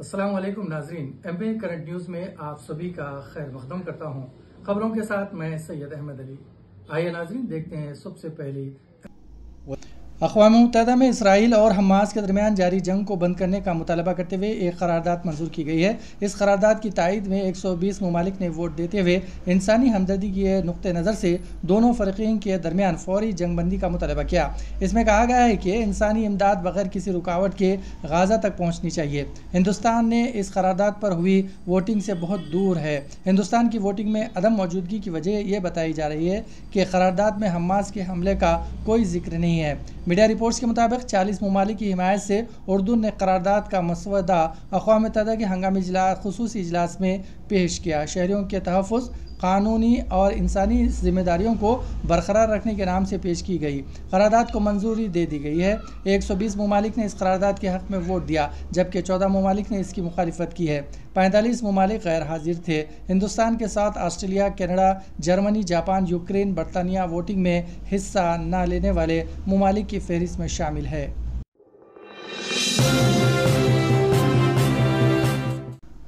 अस्सलाम वालेकुम नाजरीन, एमपी करंट न्यूज में आप सभी का खैर मकदम करता हूं। खबरों के साथ मैं सैयद अहमद अली। आइए नाजरीन, देखते हैं सबसे पहली। अक़वाम मुत्तहिदा में इसराइल और हमास के दरमियान जारी जंग को बंद करने का मुतालबा करते हुए एक करारदाद मंजूर की गई है। इस करारदाद की तायद में 120 ममालिक ने वोट देते हुए इंसानी हमदर्दी के नुक्ते नज़र से दोनों फ़रीक़ैन के दरमियान फौरी जंग बंदी का मुतालबा किया। इसमें कहा गया है कि इंसानी इमदाद बगैर किसी रुकावट के गाज़ा तक पहुँचनी चाहिए। हिंदुस्तान ने इस करारदाद पर हुई वोटिंग से बहुत दूर है। हिंदुस्तान की वोटिंग में अदम मौजूदगी की वजह यह बताई जा रही है कि करारदाद में हमास के हमले का कोई जिक्र नहीं है। मीडिया रिपोर्ट्स के मुताबिक 40 ममालिक की हिमायत से उर्दून ने करारदाद का मसवदा अक़वाम मुत्तहिदा के हंगामी खुसूसी इजलास में पेश किया। शहरियों के तहफ़्फ़ुज़, कानूनी और इंसानी जिम्मेदारियों को बरकरार रखने के नाम से पेश की गई करारदाद को मंजूरी दे दी गई है। 120 ममालिक ने इस करारदाद के हक़ में वोट दिया, जबकि 14 ममालिक ने इसकी मुखालिफत की है। 45 ममालिक गैर हाजिर थे। हिंदुस्तान के साथ Australia, Canada, Germany, Japan, Ukraine, बरतानिया वोटिंग में हिस्सा न लेने वाले ममालिक की फहरिस्त में शामिल है।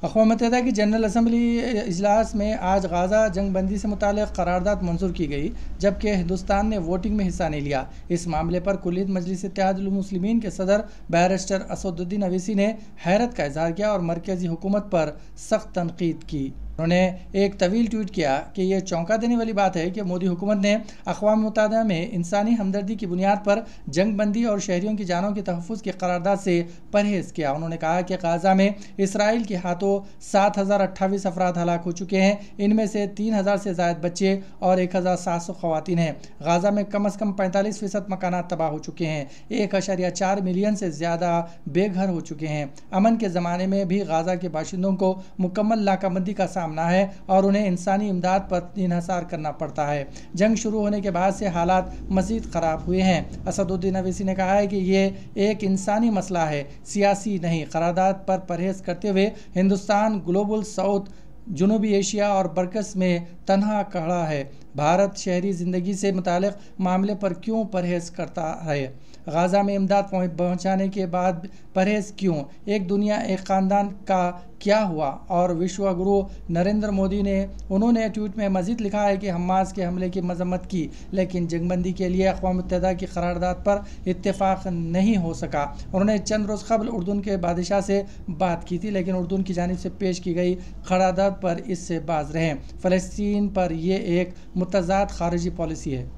अक़वाम मुत्तहिदा की जनरल असम्बली इजलास में आज गाज़ा जंग बंदी से मुताल्लिक़ करारदाद मंजूर की गई, जबकि हिंदुस्तान ने वोटिंग में हिस्सा नहीं लिया। इस मामले पर कुल्लियत मजलिस इत्तेहादुल मुस्लिमीन के सदर बैरिस्टर असदुद्दीन अवीसी ने हैरत का इजहार किया और मरकज़ी हुकूमत पर सख्त तनकीद की। उन्होंने एक तवील ट्वीट किया कि यह चौंका देने वाली बात है कि मोदी हुकूमत ने अक़वाम मुत्तहिदा में इंसानी हमदर्दी की बुनियाद पर जंग बंदी और शहरियों की जानों के तहफ़्फ़ुज़ की करारदाद से परहेज़ किया। उन्होंने कहा कि गाज़ा में इसराइल के हाथों 7,028 अफराद हलाक हो चुके हैं। इनमें से 3,000 से ज़ायद बच्चे और 1,700 ख़वातीन हैं। गाज़ा में कम अज़ कम 45% मकानात तबाह हो चुके हैं। 1.4 मिलियन से ज़्यादा बेघर हो चुके हैं। अमन के ज़माने में भी गाज़ा के बाशिंदों को मुकम्मल नाकाबंदी का सामना है और उन्हें इंसानी इमदाद पर इन्हसार करना पड़ता है। जंग शुरू होने के बाद से हालात मज़ीद ख़राब हुए हैं। असदुद्दीन अवीसी ने कहा है कि ये एक इंसानी मसला है, सियासी नहीं। करारदाद पर परहेज़ करते हुए हिंदुस्तान ग्लोबल साउथ, जनूबी एशिया और बरकस में तन्हा खड़ा है। भारत शहरी ज़िंदगी से मुताल्लिक़ मामले पर क्यों परहेज़ करता है? गाज़ा में इमदाद पहुँचाने के बाद परहेज़ क्यों? एक दुनिया एक ख़ानदान का क्या हुआ? और विश्व गुरु नरेंद्र मोदी ने उन्होंने ट्वीट में मज़ीद लिखा है कि हमास के हमले की मज़म्मत की, लेकिन जंगबंदी के लिए अक़वाम मुत्तहिदा की करारदाद पर इत्तेफाक नहीं हो सका। उन्होंने चंद रोज़ क़बल उर्दून के बादशाह से बात की थी, लेकिन उर्दून की जानिब से पेश की गई करारदाद पर इससे बाज रहे। फ़लस्तीन पर यह एक मुतज़ाद ख़ारिजी पॉलिसी है।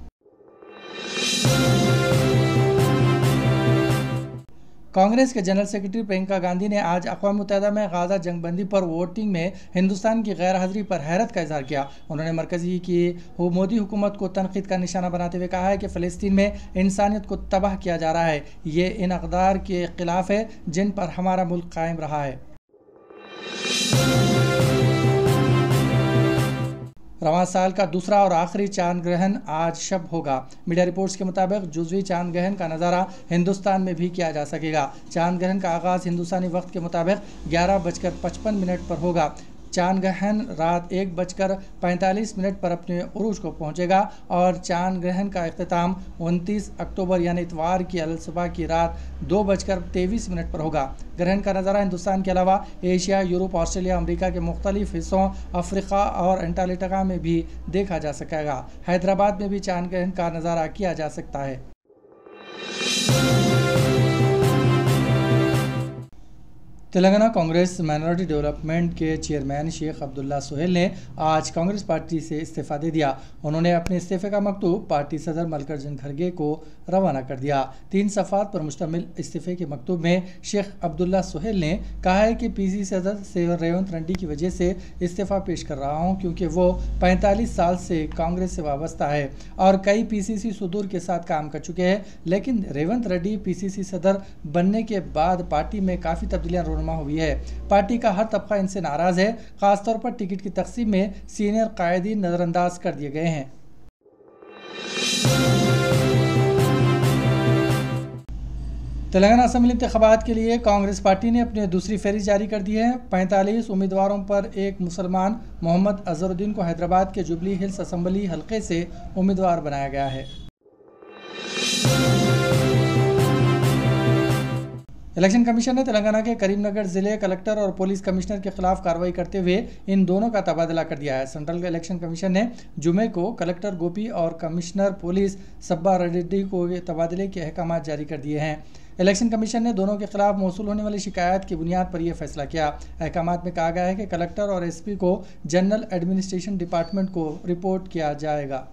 कांग्रेस के जनरल सेक्रेटरी प्रियंका गांधी ने आज अक़वाम मुत्तहिदा में गाज़ा जंगबंदी पर वोटिंग में हिंदुस्तान की गैर हाज़िरी पर हैरत का इजहार किया। उन्होंने मरकज़ी की मोदी हुकूमत को तनक़ीद का निशाना बनाते हुए कहा है कि फ़लस्तीन में इंसानियत को तबाह किया जा रहा है। ये इन अक़दार के ख़िलाफ़ है जिन पर हमारा मुल्क कायम रहा है। रवां साल का दूसरा और आखिरी चांद ग्रहण आज शब होगा। मीडिया रिपोर्ट्स के मुताबिक जुज़वी चांद ग्रहण का नज़ारा हिंदुस्तान में भी किया जा सकेगा। चांद ग्रहण का आगाज़ हिंदुस्तानी वक्त के मुताबिक 11:55 पर होगा। चांद ग्रहण रात 1:45 पर अपने उरूज को पहुंचेगा और चांद ग्रहण का इख्तिताम 29 अक्टूबर यानी इतवार की अलसुबह की रात 2:23 पर होगा। ग्रहण का नज़ारा हिंदुस्तान के अलावा एशिया, यूरोप, ऑस्ट्रेलिया, अमेरिका के मुख्तलिफ हिस्सों, अफ्रीका और अंटार्कटिका में भी देखा जा सकेगा। हैदराबाद में भी चांद ग्रहण का नज़ारा किया जा सकता है। तेलंगाना कांग्रेस माइनॉरिटी डेवलपमेंट के चेयरमैन शेख अब्दुल्ला सोहेल ने आज कांग्रेस पार्टी से इस्तीफ़ा दे दिया। उन्होंने अपने इस्तीफ़े का मकतूब पार्टी सदर मल्लिकार्जुन खड़गे को रवाना कर दिया। 3 सफ़ात पर मुश्तमिल इस्तीफ़े के मकतूब में शेख अब्दुल्ला सोहेल ने कहा है कि पीसीसी सदर रेवंत रेड्डी की वजह से इस्तीफ़ा पेश कर रहा हूँ, क्योंकि वो 45 साल से कांग्रेस से वाबस्ता है और कई पीसीसी सुदूर के साथ काम कर चुके हैं। लेकिन रेवंत रेड्डी पीसीसी सदर बनने के बाद पार्टी में काफ़ी तब्दीलियाँ हुई है। पार्टी का हर तबका इनसे नाराज है। खासतौर पर टिकट की तकसीम में सीनियर कायदीन नजरअंदाज कर दिए गए हैं। तेलंगाना असेंबली इंतखाबात के लिए कांग्रेस पार्टी ने अपनी दूसरी फहरिस्त जारी कर दी है। 45 उम्मीदवारों पर एक मुसलमान मोहम्मद अजहरुद्दीन को हैदराबाद के जुबली हिल्स असेंबली हल्के से उम्मीदवार बनाया गया है। الیکشن کمیشن نے تلنگانہ کے کریم نگر ضلع کلکٹر اور پولیس کمشنر کے خلاف کارروائی کرتے ہوئے ان دونوں کا تبادلہ کر دیا ہے۔ سینٹرل الیکشن کمیشن نے جمعے کو کلکٹر گوپی اور کمشنر پولیس سبا ریڈی کو تبادلے کے احکامات جاری کر دیے ہیں۔ الیکشن کمیشن نے دونوں کے خلاف موصول ہونے والی شکایات کی بنیاد پر یہ فیصلہ کیا۔ احکامات میں کہا گیا ہے کہ کلکٹر اور ایس پی کو جنرل ایڈمنسٹریشن ڈپارٹمنٹ کو رپورٹ کیا جائے گا۔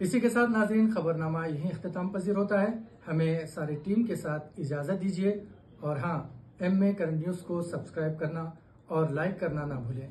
اسی کے ساتھ ناظرین خبرنامہ یہیں اختتام پذیر ہوتا ہے۔ ہمیں ساری ٹیم کے ساتھ اجازت دیجیے اور ہاں، ایم اے کرنٹ نیوز کو سبسکرائب کرنا اور لائک کرنا نہ بھولیں۔